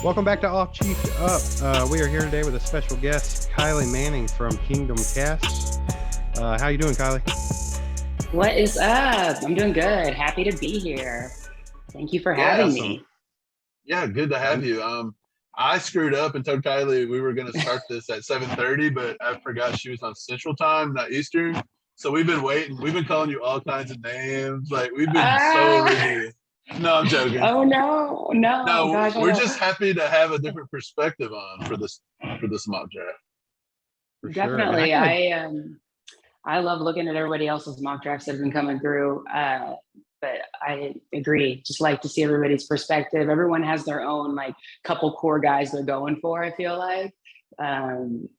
Welcome back to Off Chiefed Up. We are here today with a special guest, Kylie Manning from Kingdom Kast. How you doing, Kylie? What is up? I'm doing good. Happy to be here. Thank you for Yeah, having Awesome. me. yeah, good to have Um, you. I screwed up and told Kylie we were going to start this at 7:30, but I forgot she was on Central Time, not Eastern. So we've been waiting. We've been calling you all kinds of names. Like we've been so Ah, rigid. No, I'm joking. oh no, no, No, gosh, I we're don't. just happy to have a different perspective on for this mock draft. for sure. And I Definitely. kind of, I love looking at everybody else's mock drafts that have been coming through. But I agree. Just like to see everybody's perspective. Everyone has their own like couple core guys they're going for, I feel like.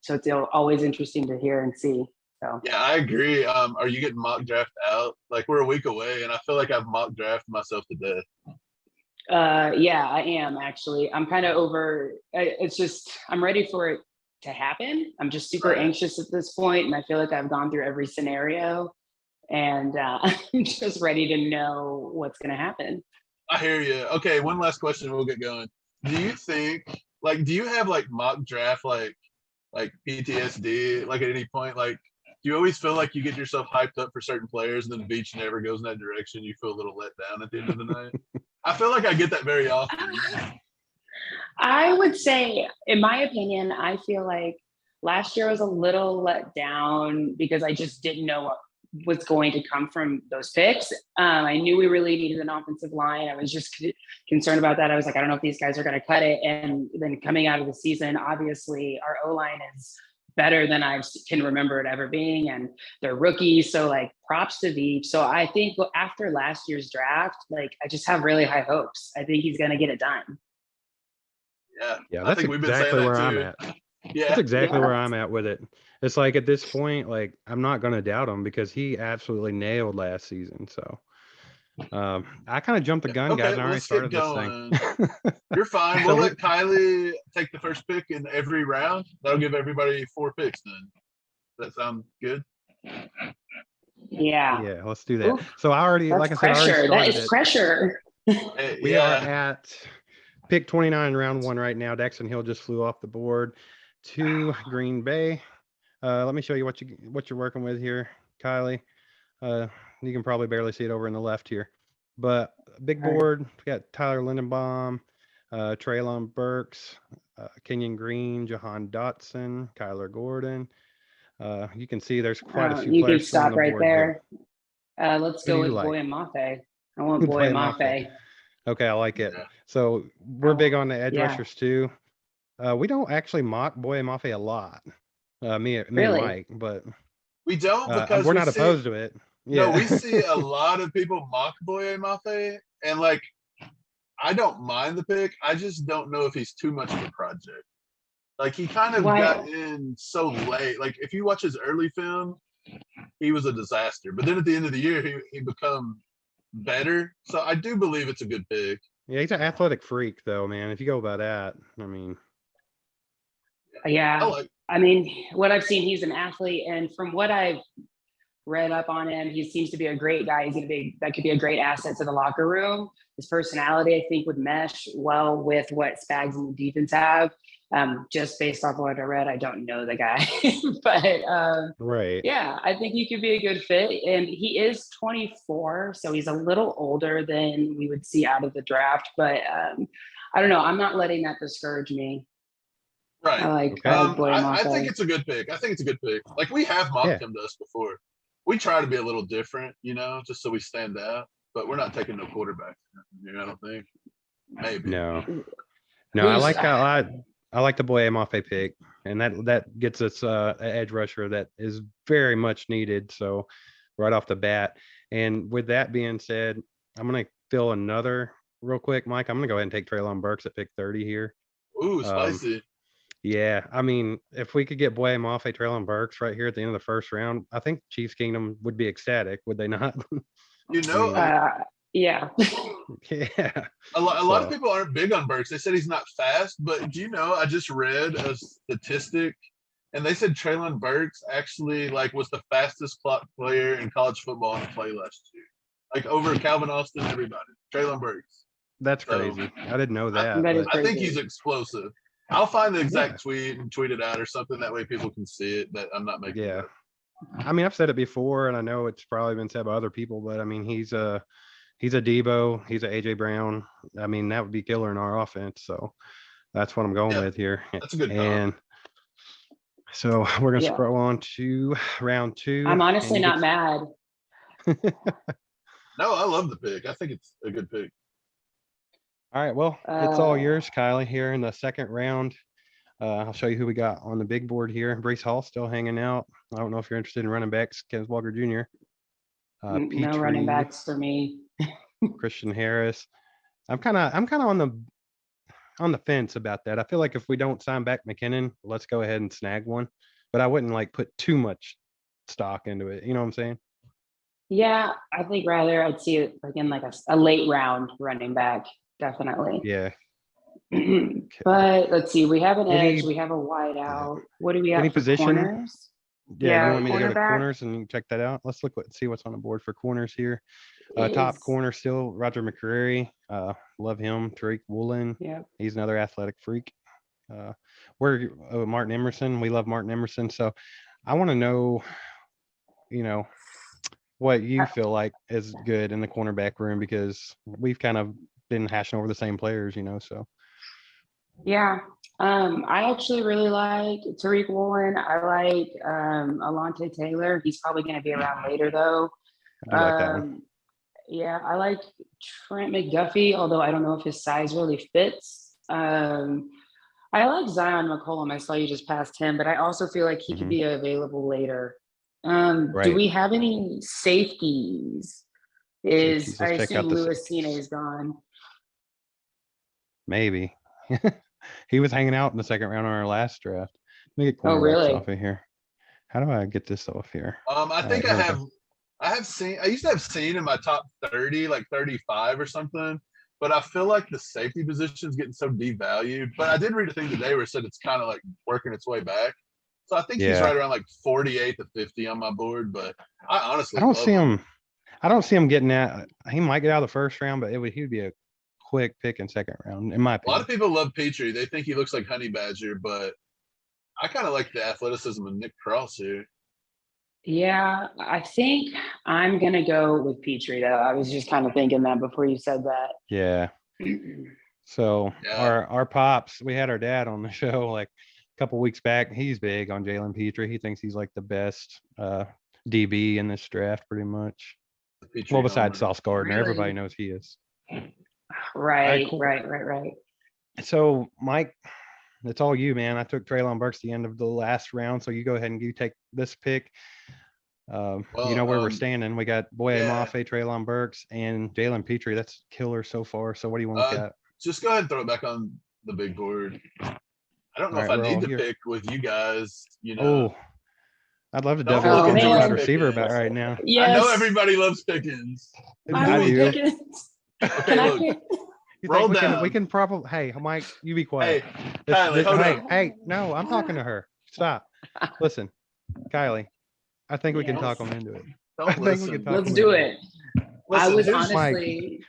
So it's always interesting to hear and see. So Yeah, I agree. Are you getting mock draft out? Like we're a week away, and I feel like I've mock drafted myself to death. yeah, I am actually. I'm kind of over. It's just I'm ready for it to happen. I'm just super Right. anxious at this point, and I feel like I've gone through every scenario, and I'm just ready to know what's going to happen. I hear you. Okay, one last question. We'll get going. Do you think, like, do you have like mock draft, like PTSD, like at any point, like, do you always feel like you get yourself hyped up for certain players and then the beach never goes in that direction? You feel a little let down at the end of the night. I feel like I get that very often. I would say, in my opinion, I feel like last year was a little let down because I just didn't know what was going to come from those picks. I knew we really needed an offensive line. I was just concerned about that. I was like, I don't know if these guys are going to cut it. And then coming out of the season, obviously, our O line is better than I can remember it ever being, and they're rookies. So like, props to Veep. So I think after last year's draft, like I just have really high hopes. I think he's going to get it done. Yeah, yeah, I that's think we've been saying exactly that where I'm too. at. That's Yeah, exactly Yeah. where I'm at with it. It's like at this point, like I'm not going to doubt him because he absolutely nailed last season. So I kind of jumped the yeah. got guys, Okay, and I already let's get started this thing. going. You're fine. So We'll we, let Kylie take the first pick in every round. That'll give everybody 4 picks then. Does that sound good? Yeah. yeah, let's do that. Oof, So I already, that's like I said, I already pressure. That started is it. pressure. We are Yeah. at pick 29, round one right now. Daxon Hill just flew off the board to Green Bay. Let me show you what you're working with here, Kylie. Uh, you can probably barely see it over in the left here, but big All right. board. We got Tyler Lindenbaum, Traylon Burks, Kenyon Green, Jahan Dotson, Kyler Gordon. You can see there's quite a few You can players still on stop the right board here. there. Let's Who do go you with like? Boy and Mafe. I want Boy Boye and Mafe. Mafe. Okay, I like it. Yeah. So we're big on the edge Yeah, rushers too. We don't actually mock Boye Mafe a lot. Me and really. Mike, but We don't because we're we not see opposed to it. no, Yeah. we see a lot of people mock Boye Mafe, and like I don't mind the pick. I just don't know if he's too much of a project. Like he kind of got Why? in so late. Like if you watch his early film, he was a disaster. But then at the end of the year, he become better. So I do believe it's a good pick. Yeah, he's an athletic freak, though, man. If you go by that, I mean, I Yeah. like. I mean, what I've seen, he's an athlete, and from what I've read up on him, he seems to be a great guy. He's gonna be that could be a great asset to the locker room. His personality, I think, would mesh well with what Spags and the defense have. Just based off of what I read, I don't know the guy, but right. yeah, I think he could be a good fit. And he is 24, so he's a little older than we would see out of the draft. But I don't know. I'm not letting that discourage me. Right. Okay. I like Boy I think Mafe. it's a good pick. I think it's a good pick. Like we have mocked Yeah. him to us before. We try to be a little different, just so we stand out. But we're not taking no quarterback. I don't think. Maybe. No. No, I Who's like I like the Boye Mafe pick, and that gets us an edge rusher that is very much needed. So right off the bat, and with that being said, I'm gonna fill another real quick, Mike. I'm gonna go ahead and take Traylon Burks at pick 30 here. Ooh, Um, spicy. Yeah, I mean, if we could get Boye Mafe, Traylon Burks right here at the end of the first round, I think Chiefs Kingdom would be ecstatic, would they not? You I know, mean, yeah. yeah. a lot of So, people aren't big on Burks. They said he's not fast, but do you know? I just read a statistic, and they said Traylon Burks actually like was the fastest clock player in college football on the play last year, like over Calvin Austin, everybody. Traylon Burks. That's So, crazy. I didn't know that. That is But I think crazy. he's explosive. I'll find the exact Yeah. tweet and tweet it out or something. That way people can see it. That I'm not making it yeah, up. I mean, I've said it before, and I know it's probably been said by other people, but I mean, he's a Debo, he's a AJ Brown. I mean, that would be killer in our offense. So that's what I'm going Yeah, with here. that's a good comp. And so we're gonna Yeah. scroll on to round 2. I'm and honestly you not mad. No, I love the pick. I think it's a good pick. All right, well, it's all Uh, yours, Kylie. Here in the second round, I'll show you who we got on the big board here. Brees Hall still hanging out. I don't know if you're interested in running backs. Kenneth Walker Jr., No running Petrie, backs for me. Christian Harris. I'm kind of on the fence about that. I feel like if we don't sign back McKinnon, let's go ahead and snag one. But I wouldn't like put too much stock into it. You know what I'm saying? Yeah, I think rather I'd see it like in like a late round running back, definitely. Yeah. But let's see, we have an Any- edge, we have a wide out. What do we have Any for position? corners? Yeah. Yeah, You want me to go to cornerback corners and check that out? Let's see what's on the board for corners here. Top is- corner still Roger McCreary. Love him. Tariq Woolen. Yeah, He's another athletic freak. We're Martin Emerson. We love Martin Emerson. So I want to know, what you feel like is good in the cornerback room, because we've kind of been hashing over the same players, so. yeah. I actually really like Tariq Woolen. I like Alontae Taylor. He's probably going to be around later though. I do like that one. Yeah, I like Trent McDuffie, although I don't know if his size really fits. I like Zion McCollum. I saw you just passed him, but I also feel like he could be available later. Do Right. we have any safeties? Safeties, I let's check out assume the Lewis Cine safeties. is gone. Maybe. He was hanging out in the second round on our last draft. Let me get Oh, cornerbacks really? off of here. How do I get this off here? I think right, here we I used to have seen in my top 30, like 35 or something, but I feel like the safety position is getting so devalued. But I did read a thing today where it said it's kind of like working its way back. So I think he's Yeah. right around like 48 to 50 on my board, but I honestly I don't love see him. I don't see him getting that. He might get out of the first round, but he would be a quick pick in second round, in my A lot opinion. of people love Petrie. They think he looks like Honey Badger, but I kind of like the athleticism of Nick Cross here. Yeah, I think I'm gonna go with Petrie though. I was just kind of thinking that before you said that. Yeah. So Yeah. our pops, we had our dad on the show like a couple weeks back. He's big on Jalen Petrie. He thinks he's like the best DB in this draft, pretty much. Petrie Well, besides homer. Sauce Gardner, Really? everybody knows he is. Right, cool. right. So, Mike, it's all you, man. I took Treylon Burks the end of the last round, so you go ahead and you take this pick. You know where we're standing. We got Boye Mafe, Treylon Burks, and Jalen Petrie. That's killer so far. So what do you want to look at? Just go ahead and throw it back on the big board. I don't know All if right, I we're need all to here. pick with you guys. Oh, I'd love to Don't double up look on at the wide George receiver Pickens. about right now. Yes. I know everybody loves Pickens. I I will do. pick it. Okay, Can I look. pick? You Roll think down. we can probably, hey, Mike, you be quiet. Hey, Kylie, hold hey, up. hey, no, I'm talking to her. Stop. Listen, Kylie, I think we can Yes. talk them into it. I Don't think we listen. can talk Let's them do into it. I Listen, was here's- honestly,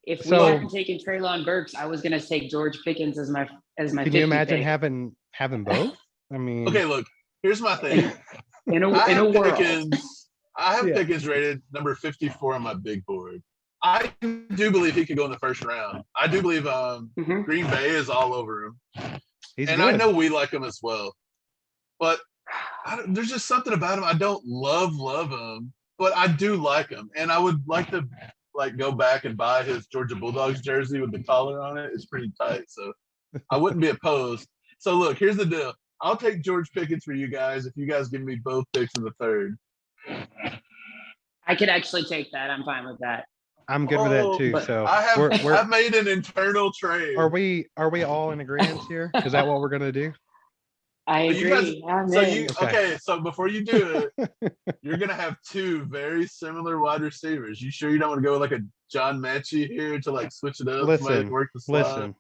if we So- hadn't taken Treylon Burks, I was gonna take George Pickens as my Can 50 you imagine pick. having both? I mean, Okay, look. Here's my thing. in I a have world. Yeah. Pickens rated number 54 on my big board. I do believe he could go in the first round. I do believe Mhm. Green Bay is all over him. he's And good. I know we like him as well. But there's just something about him. I don't love him, but I do like him. And I would like to go back and buy his Georgia Bulldogs jersey with the collar on it. It's pretty tight. So I wouldn't be opposed. So look, here's the deal. I'll take George Pickens for you guys if you guys give me both picks in the third. I could actually take that. I'm fine with that. I'm good with that too. but So I've made an internal trade. are we all in agreement here? Is that what we're gonna do? I So you agree. guys- Okay. So before you do it, you're gonna have two very similar wide receivers. You sure you don't want to go with like a John Mechie here to switch it up? Listen, work the slot? Listen,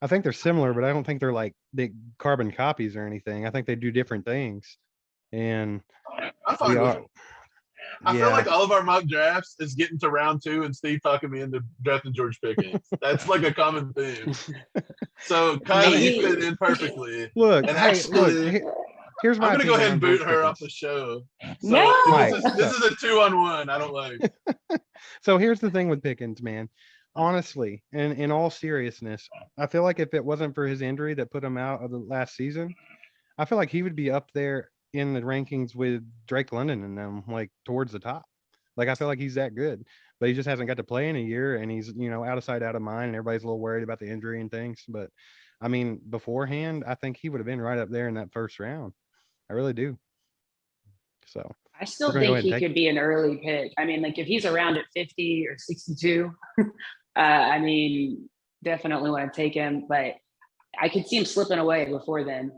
I think they're similar, but I don't think they're like big carbon copies or anything. I think they do different things. And I'm we fine with are. it. I feel Yeah. like all of our mock drafts is getting to round 2 and Steve talking me into drafting George Pickens. That's like a common theme. So Kylie, you fit in perfectly. Look, And hey, look. actually, Here's my I'm gonna go ahead opinion and on boot George her off the Pickens. show. So No! Mike, this is a 2-on-1. I don't like. So here's the thing with Pickens, man. Honestly, and in all seriousness, I feel like if it wasn't for his injury that put him out of the last season, I feel like he would be up there in the rankings with Drake London and them, like towards the top. Like I feel like he's that good, but he just hasn't got to play in a year, and he's out of sight, out of mind, and everybody's a little worried about the injury and things. But I mean, beforehand, I think he would have been right up there in that first round. I really do. So I still we're gonna go think ahead and he take could be an early pick. I mean, like if he's around at 50 or 62, I mean, definitely want to take him, but I could see him slipping away before then.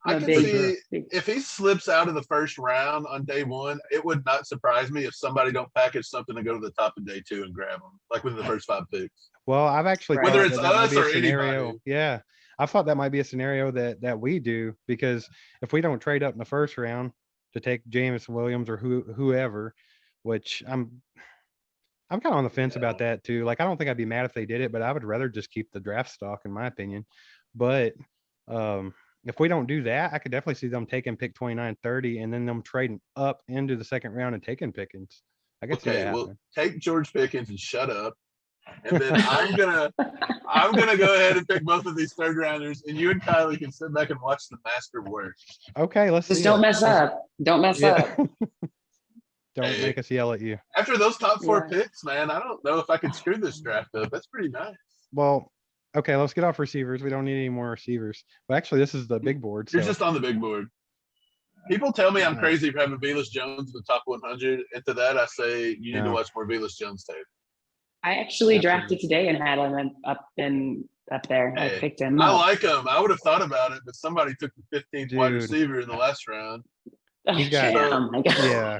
I I'm a can big- see big- if he slips out of the first round on day 1, it would not surprise me if somebody don't package something to go to the top of day 2 and grab him, like within the first 5 picks. Well, I've actually Right. thought Whether that it's that might us be a or scenario. anybody. Yeah, I thought that might be a scenario that we do, because if we don't trade up in the first round to take Jameson Williams or whoever, which I'm kind of on the fence about that too. Like I don't think I'd be mad if they did it, but I would rather just keep the draft stock in my opinion. But if we don't do that, I could definitely see them taking pick 29, 30, and then them trading up into the second round and taking Pickens. I could see that Okay, well, happening. take George Pickens and shut up. And then I'm gonna go ahead and pick both of these 3rd rounders, and you and Kylie can sit back and watch the master work. Okay, let's Just see don't it. mess up. Don't mess up. Don't Hey. make us yell at you. After those top 4 Yeah. picks, man, I don't know if I could screw this draft up. That's pretty nice. Well, okay, let's get off receivers. We don't need any more receivers. But actually, this is the big board. You're So just on the big board. People tell me I'm Right. crazy for having Velus Jones in the top 100, and to that I say you need to No. watch more Velus Jones tape. I actually Absolutely. drafted today and had him up there. I Hey, picked him I up. like him. I would have thought about it, but somebody took the 15th wide Dude. receiver in the last round. He's got- Okay, oh my God. yeah,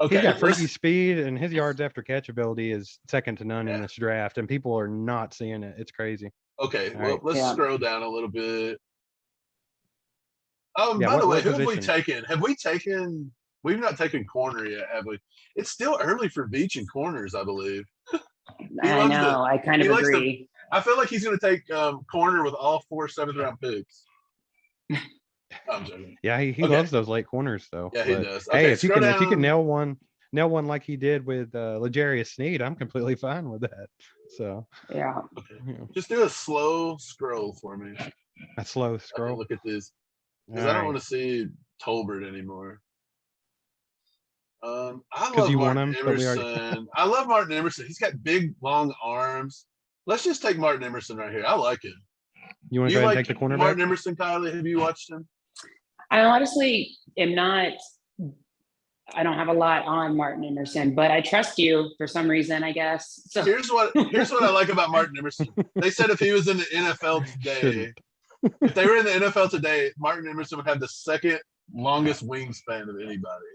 Okay, he's got freaky let's, speed, and his yards after catch ability is second to none in this draft, and people are not seeing it. It's crazy. okay, All well, right. let's Yeah. scroll down a little bit. Yeah, By the way, what who have we position? taken? We've not taken corner yet, have we? It's still early for Beach and corners, I believe. He I loves know. I kind he of likes to- agree. I feel like he's going to take corner with all 4 7th-round picks. I'm joking. Yeah, he Okay. loves those late corners though. Yeah, he But, does. Hey, Okay, if you scroll can down. nail one like he did with L'Jarius Sneed, I'm completely fine with that. So Yeah. Okay. you know, Just do a slow scroll for me. a slow Okay, scroll. look at this. Because All I don't right. want to see Tolbert anymore. I 'Cause love you want Martin him, but we already- Emerson. I love Martin Emerson. He's got big, long arms. Let's just take Martin Emerson right here. I like him. You want to You go ahead like and take the cornerback? Martin Emerson, Kylie? Have you watched him? I honestly am not. I don't have a lot on Martin Emerson, but I trust you for some reason, I guess. So Here's what I like about Martin Emerson. They said if he was in the NFL today, Shouldn't. if they were in the NFL today, Martin Emerson would have the second longest wingspan of anybody.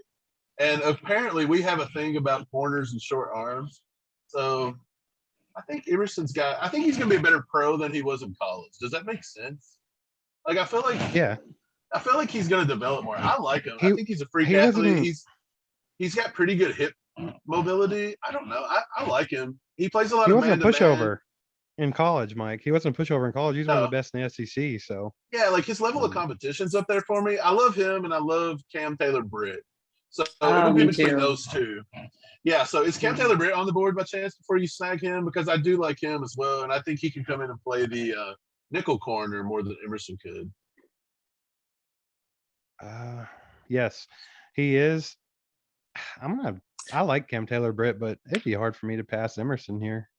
And apparently we have a thing about corners and short arms. So I think he's going to be a better pro than he was in college. Does that make sense? Like, I feel like he's going to develop more. I like him. I think he's a freak athlete. He's got pretty good hip mobility. I don't know. I like him. He plays a lot He of wasn't a man-to-man. pushover in college, Mike. He wasn't a pushover in college. He's one of the best in the SEC. So Yeah, like his level of competition's up there for me. I love him and I love Cam Taylor-Britt. So it would be me between too. those two. Yeah, so is Cam Taylor-Britt on the board by chance before you snag him? Because I do like him as well, and I think he can come in and play the nickel corner more than Emerson could. yes, he is. I like Cam Taylor-Britt, but it'd be hard for me to pass Emerson here.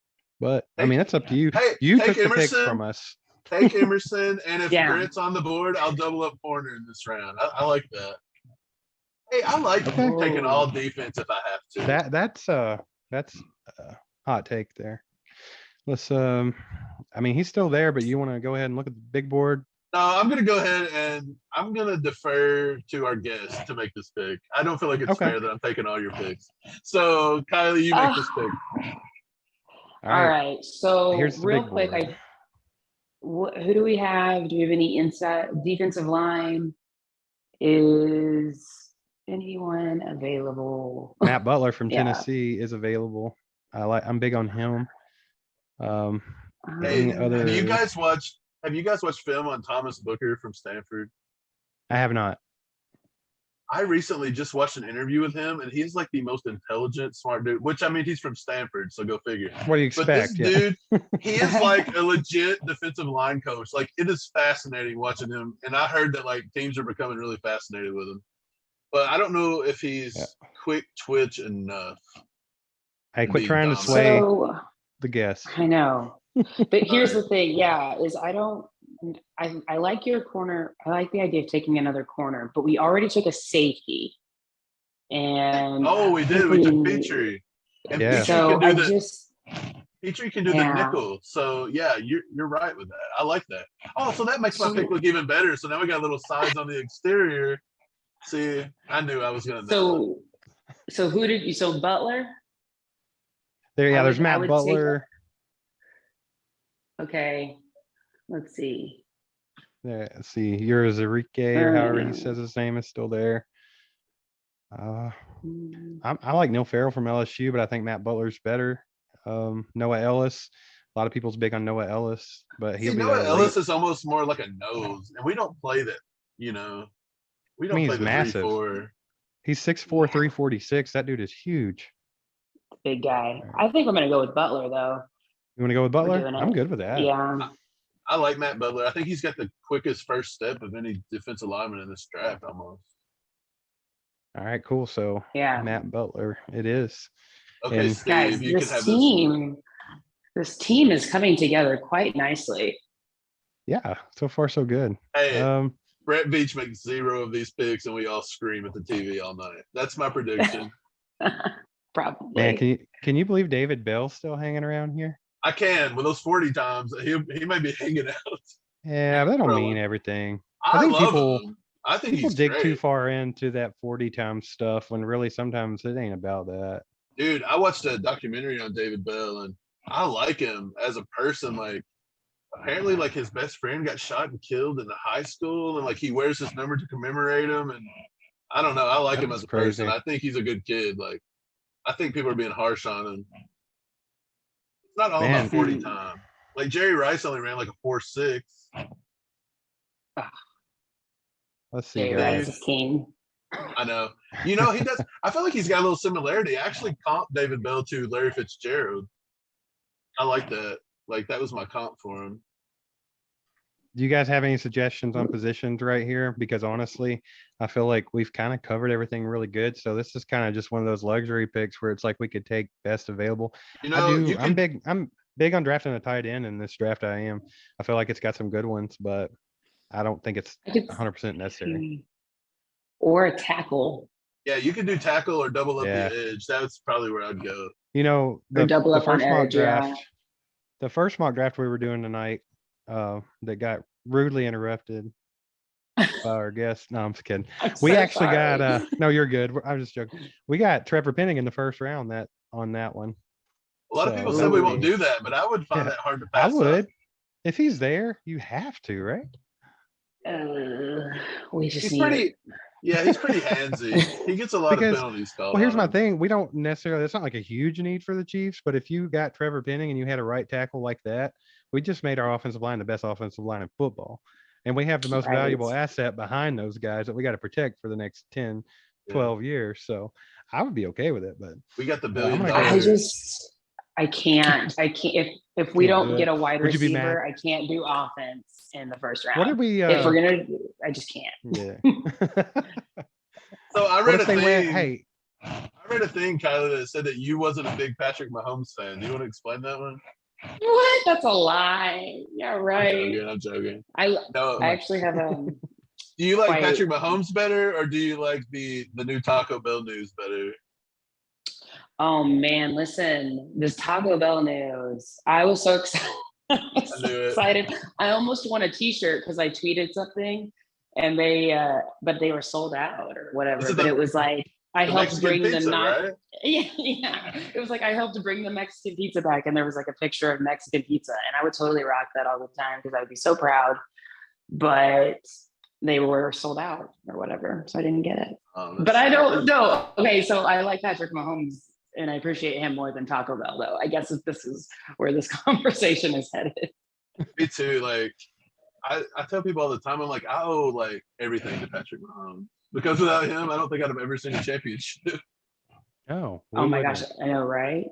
But I mean, that's up to you. Hey, You take took the picks Emerson. from us. Take Emerson, and if Yeah. Britt's on the board, I'll double up corner in this round. I like that. Hey, I like Okay. taking all defense if I have to. That's a hot take there. Let's I mean, he's still there, but you want to go ahead and look at the big board? No, I'm going to go ahead and I'm going to defer to our guest to make this pick. I don't feel like it's Okay. fair that I'm taking all your picks. So, Kylie, you make this pick. All right. So Here's the real big quick, board. who do we have? Do we have any inside defensive line? Is anyone available? Matt Butler from Yeah. Tennessee is available. I'm big on him. Hey, Any other? have you guys watched film on Thomas Booker from Stanford? I have not. I recently just watched an interview with him, and he's like the most intelligent, smart dude. Which I mean, he's from Stanford, so go figure. What do you But this expect? Yeah. dude, he is like a legit defensive line coach. Like it is fascinating watching him. And I heard that like teams are becoming really fascinated with him. But I don't know if he's quick twitch enough. Hey, quit be trying to dominant. sway So the guest. I know, but here's the thing. Yeah, is I like your corner. I like the idea of taking another corner, but we already took a safety. And Oh, we did. We took Petrie. And Yeah. Petrie so can do I just Petrie can do the nickel. So yeah, you're right with that. I like that. Oh, so that makes my pick look even better. So now we got little sides on the exterior. See, I knew I was gonna know. So who did you? So Butler. There's Matt Butler. Okay, let's see. Yeah, let's see. Yours Enrique, or however he says his name, is still there. I like Neil Farrell from LSU, but I think Matt Butler's better. Noah Ellis. A lot of people's big on Noah Ellis, but Noah Ellis is almost more like a nose, and we don't play that. You know, we don't play he's the massive. 3-4. He's 6'4", 346. That dude is huge. Big guy. I think I'm gonna go with Butler though. You want to go with Butler? I'm good with that. Yeah. I like Matt Butler. I think he's got the quickest first step of any defensive lineman in this draft almost. All right, cool. So Matt Butler, it is. Okay, and Steve, guys, you can have this team is coming together quite nicely. Yeah, so far so good. Hey, Brett Beach makes 0 of these picks, and we all scream at the TV all night. That's my prediction. Probably. Man, can you believe David Bell's still hanging around here? I can. With those 40 times, he might be hanging out. Yeah, that don't mean everything. I think love people, him. I think people he's dig great. too far into that 40 times stuff when really sometimes it ain't about that. Dude, I watched a documentary on David Bell, and I like him as a person. Like, apparently, like his best friend got shot and killed in the high school, and like he wears his number to commemorate him. And I don't know. I like him as a person. I think he's a good kid. Like, I think people are being harsh on him. It's not all about 40 time. Like Jerry Rice only ran like a 4.6. Let's see. Jerry Rice is king. I know. You know, he does. I feel like he's got a little similarity. I actually comp David Bell to Larry Fitzgerald. I like that. Like that was my comp for him. Do you guys have any suggestions on positions right here? Because honestly, I feel like we've kind of covered everything really good. So this is kind of just one of those luxury picks where it's like we could take best available. You know, I'm big on drafting a tight end in this draft. I feel like it's got some good ones, but I don't think it's 100% necessary. Or a tackle. Yeah, you could do tackle or double up the edge. That's probably where I'd go. You know, the first mock draft. The first mock draft we were doing tonight, that got rudely interrupted by our guest. No, I'm just kidding. We actually got no, you're good. I'm just joking. We got Trevor Penning in the first round on that one. A lot of people said we won't do that, but I would find that hard to pass. I would. If he's there, you have to, right? He's pretty handsy. He gets a lot of penalties called. Well, here's my thing. We don't necessarily, it's not like a huge need for the Chiefs, but if you got Trevor Penning and you had a right tackle like that, we just made our offensive line the best offensive line in football. And we have the most valuable asset behind those guys that we got to protect for the next 10, 12 years. So I would be okay with it, but we got the $1 billion. I can't. If we don't get a wide receiver, I can't do offense in the first round. What did we? If we're gonna, I just can't. Yeah. So I read a thing. I read a thing, Kylie, that said that you wasn't a big Patrick Mahomes fan. Do you want to explain that one? What? That's a lie. Yeah, right. I'm joking. I actually have a. Do you like Patrick Mahomes better, or do you like the new Taco Bell news better? Oh man, listen, this Taco Bell news. I was so excited. I almost won a t-shirt because I tweeted something and but they were sold out or whatever. But it was like I helped bring the right? Yeah. It was like I helped bring the Mexican pizza back, and there was like a picture of Mexican pizza, and I would totally rock that all the time because I would be so proud. But they were sold out or whatever, so I didn't get it. That's But I don't know. Okay, so I like Patrick Mahomes and I appreciate him more than Taco Bell, though. I guess if this is where this conversation is headed. me too. Like I tell people all the time, I'm like, I owe like everything to Patrick Mahomes because without him, I don't think I'd have ever seen a championship. Oh, Oh we my wouldn't. gosh, I know, right?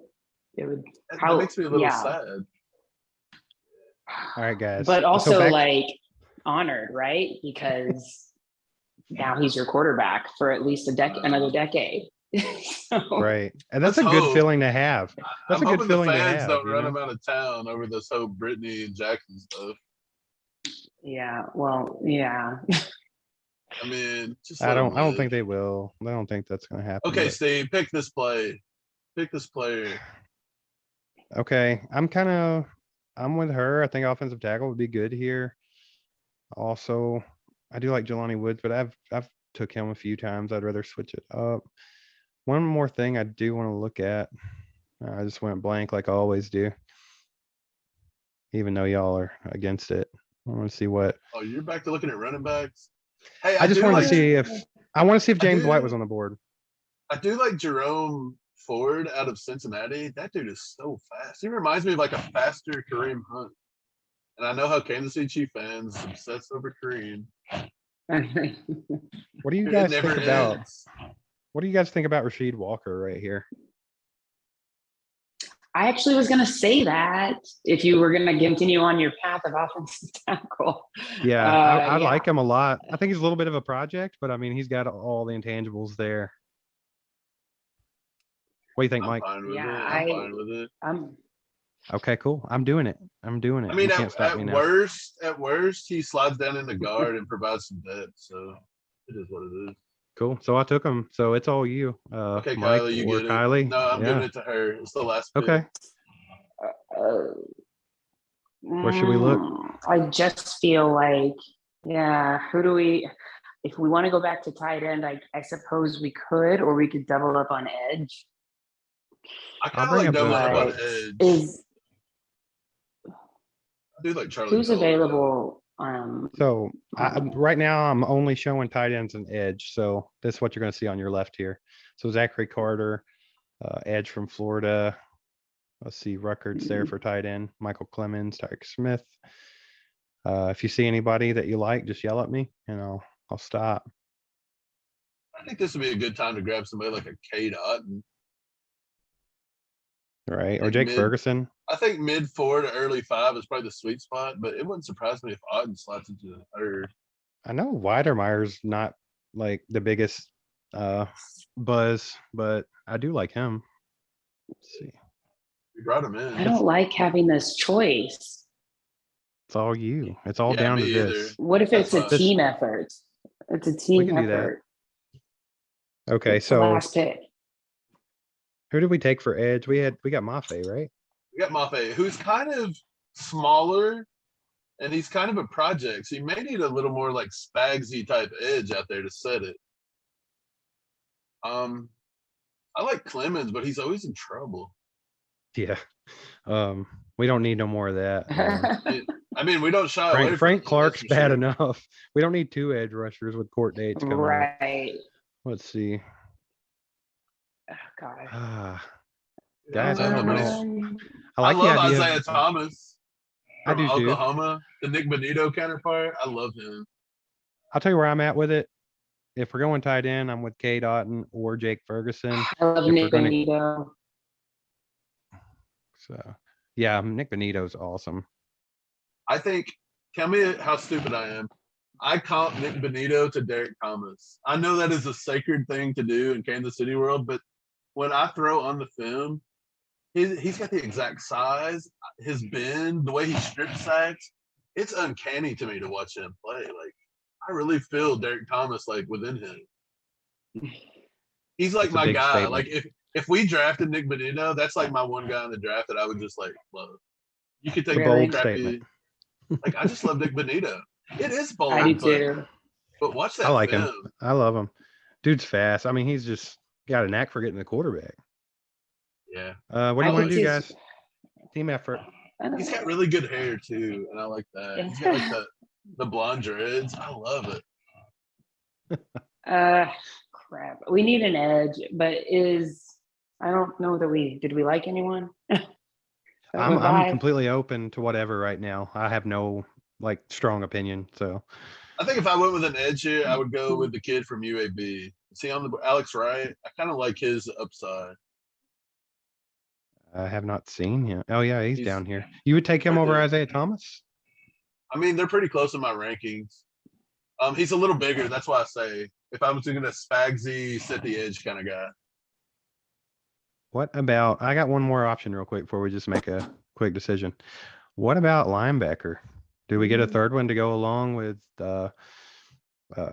It would. That makes me a little yeah. sad. All right, guys. But So also back- like honored, right? Because now he's your quarterback for at least another decade. So, right, and that's a Let's good hope. feeling to have. That's I'm a good hoping the feeling to fans have. don't you run know? him out of town over this whole Brittany and Jackson stuff. yeah, well, yeah. I mean, just I let him don't think live. they will. I don't think that's going to happen. Okay, but- Steve, pick this play. Pick this player. Okay, I'm with her. I think offensive tackle would be good here. Also, I do like Jelani Woods, but I've took him a few times. I'd rather switch it up. One more thing I do want to look at. I just went blank like I always do. Even though y'all are against it. I want to see what Oh, you're back to looking at running backs. Hey, I just do wanted like, to see if James White was do- on the board. I do like Jerome Ford out of Cincinnati. That dude is so fast. He reminds me of like a faster Kareem Hunt. And I know how Kansas City Chief fans obsess over Kareem. What do you It guys never think about ends. what do you guys think about Rasheed Walker right here? I actually was going to say that if you were going to continue on your path of offensive tackle. Yeah, I yeah. like him a lot. I think he's a little bit of a project, but I mean, he's got all the intangibles there. What do you think, I'm Mike? fine with Yeah, it. I'm fine with it. Okay, cool. I'm doing it. I mean, You can't stop me at now. worst, he slides down into guard and provides some depth. So it is what it is. Cool. So I took him. So it's all you. Okay, Mike Kylie, you or get it. Kylie. No, I'm yeah. giving it to her. It's the last pick. Okay. Where should we look? I just feel like, yeah, if we want to go back to tight end, I suppose we could, or we could double up on edge. I kind of bring like up doubling up on But edge. I do like Charlie. Who's Cole, available? So right now I'm only showing tight ends and edge. So this is what you're going to see on your left here. So Zachary Carter, edge from Florida. Let's see, Rutgers there for tight end. Michael Clemens, Tyreek Smith. If you see anybody that you like, just yell at me and I'll stop. I think this would be a good time to grab somebody like a Cade Otton. Right. Or Like Jake Ferguson. I think mid 4 to early 5 is probably the sweet spot, but it wouldn't surprise me if Otton slots into the third. I know Weidermeyer's not like the biggest buzz, but I do like him. Let's see. We brought him in. I don't like having this choice. It's all you. It's all Yeah, down to me this. either. What if That's it's a fine. team effort? It's a We team can do that. effort. Okay, It's the so last pick. who did we take for edge? We got Mafe, right? We got Mafe, who's kind of smaller, and he's kind of a project. So you may need a little more like Spagsy type edge out there to set it. I like Clemens, but he's always in trouble. Yeah. We don't need no more of that. I mean, we don't shy away from Frank it, Clark's that's for bad sure. enough. We don't need 2 edge rushers with court dates coming up. Right. Let's see. Oh, God. Guys, I don't know. I I like the love idea. Isaiah Thomas I from do too. Oklahoma, the Nick Bonito counterpart. I love him. I'll tell you where I'm at with it. If we're going tight end, I'm with Cade Otton or Jake Ferguson. I love If Nick we're gonna- Bonito. So yeah, Nick Benito's awesome. I think, tell me how stupid I am. I comp Nick Bonito to Derek Thomas. I know that is a sacred thing to do in Kansas City world, but when I throw on the film, he's got the exact size, his bend, the way he strip sacks. It's uncanny to me to watch him play. Like, I really feel Derek Thomas like within him. He's like That's a my big guy. statement. Like if we drafted Nick Bonito, that's like my one guy in the draft that I would just like love. You could take Really? a Bold crappy, statement. like I just love Nick Bonito. It is bold. I do but- too. But watch that I like him. film. I love him. Dude's fast. I mean, he's just got a knack for getting the quarterback. Yeah. What do you I want to do, think guys? Team effort. He's got really good hair too, and I like that. He's got like the blonde dreads. I love it. Crap. We need an edge, but I don't know that did we like anyone? That went I'm by? completely open to whatever right now. I have no like strong opinion, so I think if I went with an edge here, I would go with the kid from UAB. See on the Alex Wright. I kind of like his upside. I have not seen him. Oh yeah, he's He's down here. You would take him right over there. Isaiah Thomas? I mean, they're pretty close in my rankings. He's a little bigger. That's why I say if I was doing a Spagsy sit the edge kind of guy. What about? I got one more option real quick before we just make a quick decision. What about linebacker? Do we get a third one to go along with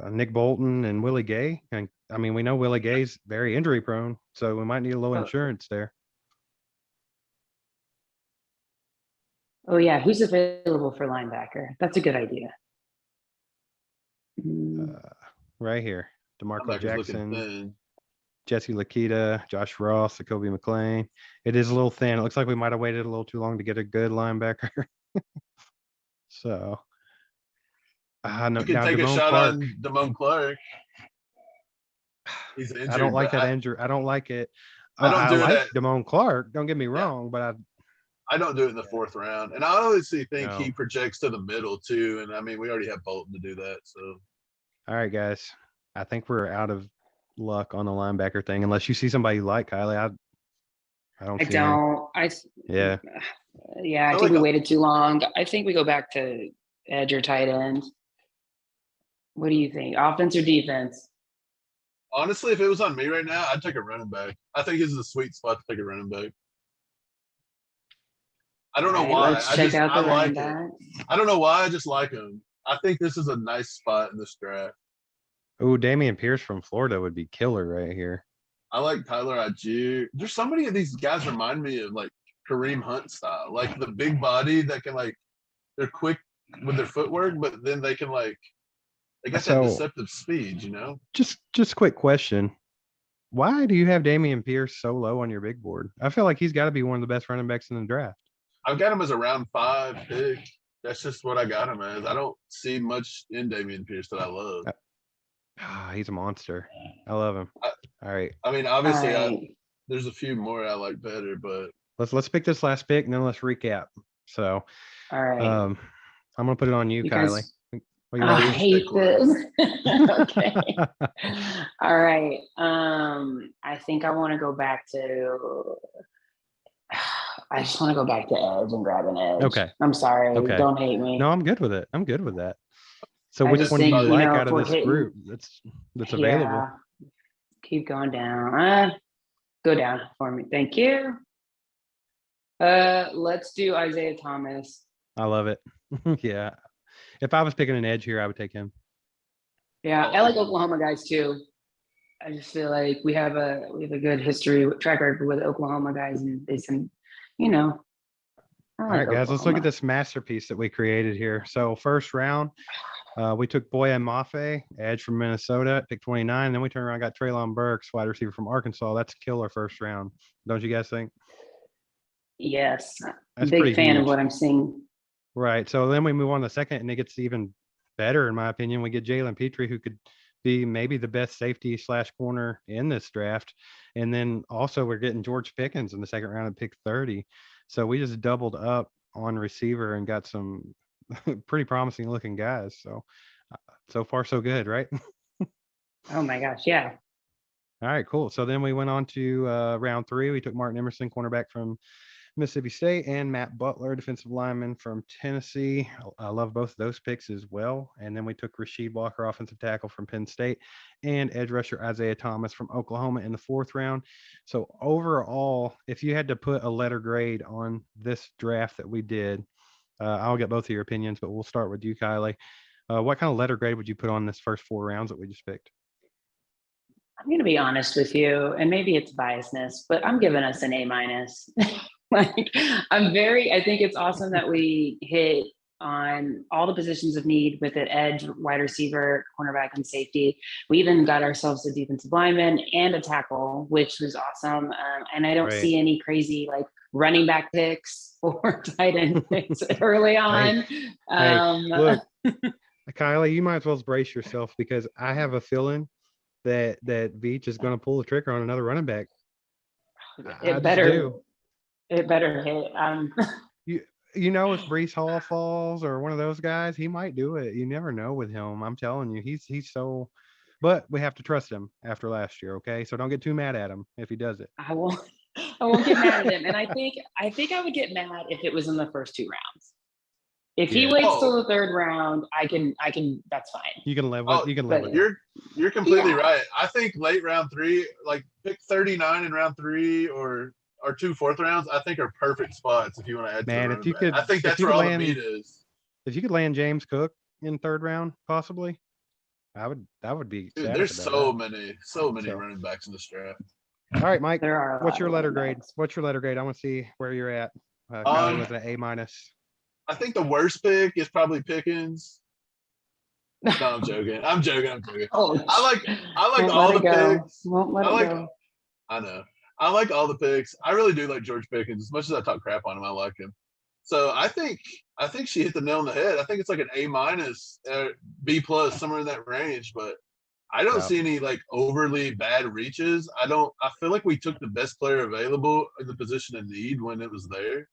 Nick Bolton and Willie Gay? And I mean, we know Willie Gay's very injury prone, so we might need a little insurance there. Oh yeah, who's available for linebacker? That's a good idea. Right here, DeMarco Linebackers looking Jackson, thin. Jesse Lakita, Josh Ross, Jacoby McLean. It is a little thin. It looks like we might have waited a little too long to get a good linebacker. So, no, You can now take a Damone shot Clark. on Damone Clark. He's injured. I don't like but that injury. I don't like it. I don't I do like that. Damone Clark. Don't get me wrong, but I don't do it in the fourth round. And I honestly think No. he projects to the middle too. And I mean, we already have Bolton to do that. So all right, guys. I think we're out of luck on the linebacker thing. Unless you see somebody you like, Kylie. I don't I see him. don't. Yeah. Yeah, I I think we like waited too long. I think we go back to edge or tight end. What do you think? Offense or defense? honestly, if it was on me right now, I'd take a running back. I think this is a sweet spot to take a running back. I don't know All right, why. let's check out I the like running it. back. I don't know why. I just like him. I think this is a nice spot in this draft. Oh, Damian Pierce from Florida would be killer right here. I like Tyler Agier. There's so many of these guys remind me of like Kareem Hunt style, like the big body that can like they're quick with their footwork, but then they can like they got that deceptive speed, you know. Just quick question. Why do you have Damian Pierce so low on your big board? I feel like he's got to be one of the best running backs in the draft. I've got him as a round 5 pick. That's just what I got him as. I don't see much in Damian Pierce that I love. He's a monster. I love him. All right. I mean, obviously, Right. there's a few more I like better, but Let's pick this last pick and then let's recap. So, All right. I'm gonna put it on you, You Kylie. guys- What do you I want to do? hate this. Okay. All right. I think I want to go back to. I just want to go back to edge and grab an edge. Okay. I'm sorry. Okay. Don't hate me. No, I'm good with it. I'm good with that. So I which just one do you think, like if out of we're this hitting- group that's available? Yeah. Keep going down. Go down for me. Thank you. Let's do Isaiah Thomas. I love it. Yeah. If I was picking an edge here, I would take him. Yeah, I like Oklahoma guys too. I just feel like we have a good track record with Oklahoma guys, and they seem, I like All right, guys, let's look Oklahoma. at this masterpiece that we created here. So first round, we took Boye Mafe, edge from Minnesota, pick 29. Then we turned around and got Treylon Burks, wide receiver from Arkansas. That's killer first round. Don't you guys think? Yes, That's big pretty fan huge. of what I'm seeing. Right. So then we move on to second, and it gets even better, in my opinion. We get Jalen Petrie, who could be maybe the best safety / corner in this draft. And then also we're getting George Pickens in the second round at pick 30. So we just doubled up on receiver and got some pretty promising looking guys. So far, so good, right? Oh my gosh, yeah. All right, cool. So then we went on to round 3. We took Martin Emerson, cornerback from Mississippi State, and Matt Butler, defensive lineman from Tennessee. I love both of those picks as well. And then we took Rasheed Walker, offensive tackle from Penn State, and edge rusher Isaiah Thomas from Oklahoma in the 4th round. So overall, if you had to put a letter grade on this draft that we did, I'll get both of your opinions, but we'll start with you, Kylie. What kind of letter grade would you put on this first 4 rounds that we just picked? I'm going to be honest with you, and maybe it's biasness, but I'm giving us an A-. I think it's awesome that we hit on all the positions of need with an edge, wide receiver, cornerback, and safety. We even got ourselves a defensive lineman and a tackle, which was awesome. And I don't see any crazy running back picks or tight end picks early on. Look, Kylie, you might as well brace yourself because I have a feeling that Veach is going to pull the trigger on another running back. I It just better, do. it better hit. You know, if Brees Hall falls or one of those guys, he might do it. You never know with him. I'm telling you, he's so. But we have to trust him after last year, okay? So don't get too mad at him if he does it. I won't. I won't get mad at him. And I think I would get mad if it was in the first 2 rounds. If he Yeah. waits Oh. till the 3rd round, I can. That's fine. You can live Oh, with. You can live but with it. You're completely Yeah. right. I think late round 3, like pick 39 in round 3 or 2 4th rounds, I think are perfect spots if you want to add to Man, the if you running back. could, I think if that's you where could all land, the meat is. if you could land James Cook in 3rd round, possibly, I would be Dude, ecstatic there's about so that. many So. running backs in this draft. All right, Mike. There are. What's your letter grade? What's your letter grade? I want to see where you're at. Kylie was an A minus. I think the worst pick is probably Pickens. No, I'm joking. I'm joking. Oh, I like won't all let the it go. picks. Won't let I it like go. I know. I like all the picks. I really do like George Pickens. As much as I talk crap on him, I like him. So I think she hit the nail on the head. I think it's like an A minus, B plus, somewhere in that range. But I don't see any like overly bad reaches. I feel like we took the best player available in the position of need when it was there.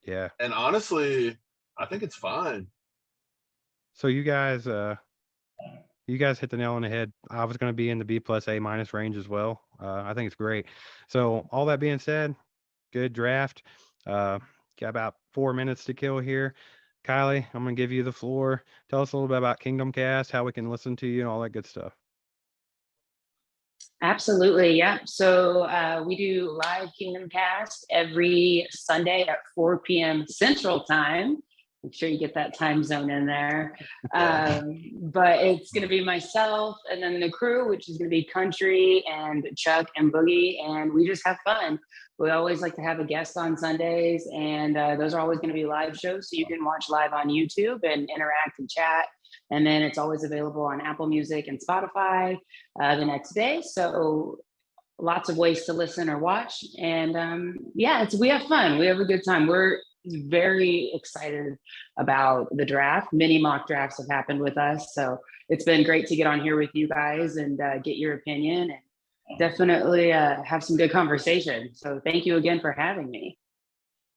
Yeah. And honestly, I think it's fine. So you guys hit the nail on the head. I was going to be in the B plus A minus range as well. I think it's great. So all that being said, good draft. Got about 4 minutes to kill here. Kylie, I'm going to give you the floor. Tell us a little bit about Kingdom Cast, how we can listen to you and all that good stuff. Absolutely, yeah. So we do live Kingdom Cast every Sunday at 4 p.m. Central Time. Make sure you get that time zone in there. But it's going to be myself and then the crew, which is going to be Country and Chuck and Boogie, and we just have fun. We always like to have a guest on Sundays, and those are always going to be live shows, so you can watch live on YouTube and interact and chat. And then it's always available on Apple Music and Spotify the next day. So lots of ways to listen or watch. And yeah, we have fun. We have a good time. We're very excited about the draft. Many mock drafts have happened with us. So it's been great to get on here with you guys and get your opinion and definitely have some good conversation. So thank you again for having me.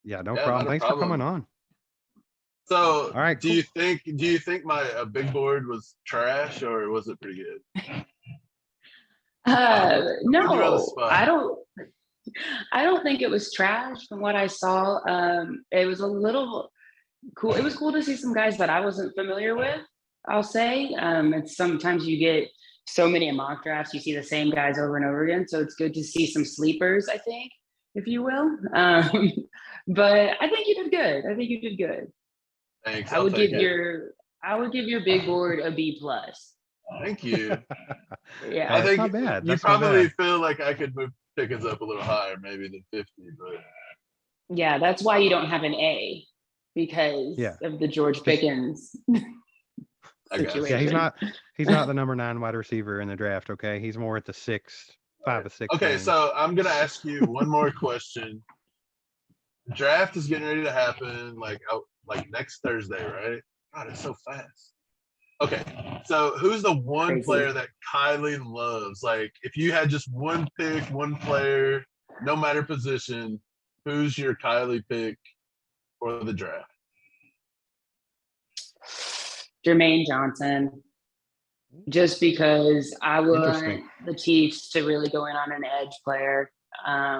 Yeah, no problem. Thanks for coming on. So, all right, do you think my big board was trash or was it pretty good? No, I don't think it was trash from what I saw. It was a little cool. It was cool to see some guys that I wasn't familiar with, I'll say. It's sometimes you get so many mock drafts, you see the same guys over and over again. So it's good to see some sleepers, I think, if you will. But I think you did good. Thanks. I would give your big board a B plus. Thank you. Yeah, I think not bad. You probably feel like I could move Pickens up a little higher, maybe than 50, but yeah, that's why you don't have an A, because of the George Pickens situation. Yeah, he's not the number 9 wide receiver in the draft. Okay, he's more at the 5 to 6. Okay, range. so I'm gonna ask you one more question. Draft is getting ready to happen like next Thursday, right? God, it's so fast. Okay, so who's the one player that Kylie loves? Like, if you had just one pick, one player, no matter position, who's your Kylie pick for the draft? Jermaine Johnson. Just because I want the Chiefs to really go in on an edge player. I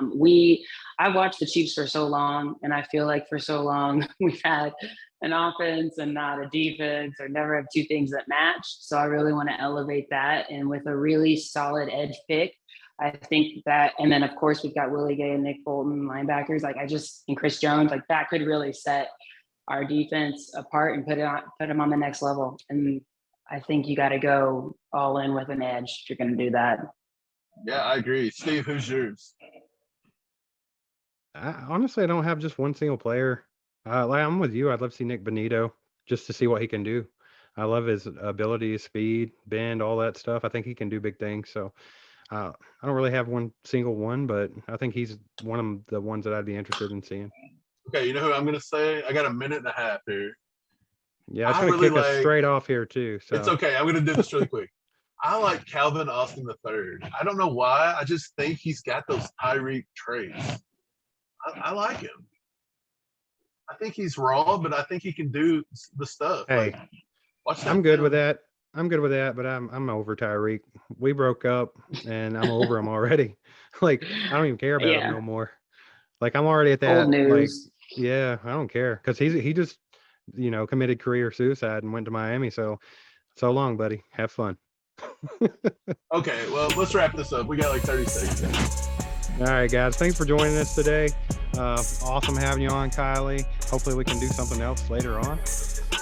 watched the Chiefs for so long, and I feel like for so long we've had an offense and not a defense, or never have two things that match. So I really want to elevate that. And with a really solid edge pick, I think that, and then of course we've got Willie Gay and Nick Bolton linebackers. And Chris Jones, like that could really set our defense apart and put them on the next level. And I think you got to go all in with an edge if you're going to do that. Yeah, I agree. Steve, who's yours? Honestly, I don't have just one single player. I'm with you. I'd love to see Nick Bonito just to see what he can do. I love his ability, his speed, bend, all that stuff. I think he can do big things. So I don't really have one single one, but I think he's one of the ones that I'd be interested in seeing. Okay, you know who I'm going to say? I got a minute and a half here. Yeah, it's I gonna really kick us like- straight off here too. So It's okay. I'm gonna do this really quick. I like Calvin Austin III. I don't know why. I just think he's got those Tyreek traits. I like him. I think he's raw, but I think he can do the stuff. Hey, Like, watch that I'm good with film. that. I'm good with that, but I'm over Tyreek. We broke up, and I'm over him already. Like I don't even care about him Yeah. no more. Like I'm already at that. Old Like news. yeah, I don't care because he just committed career suicide and went to Miami. So long, buddy. Have fun. Okay, well, let's wrap this up. We got like 30 seconds. All right, guys. Thanks for joining us today. Awesome having you on, Kylie. Hopefully we can do something else later on.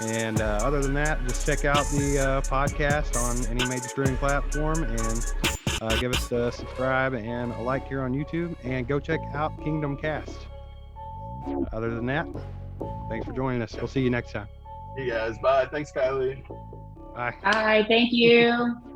And other than that, just check out the podcast on any major streaming platform and give us a subscribe and a like here on YouTube. And go check out Kingdom Cast. Other than that, thanks for joining us. We'll see you next time. You guys, bye. Thanks, Kylie. Bye. Hi, thank you.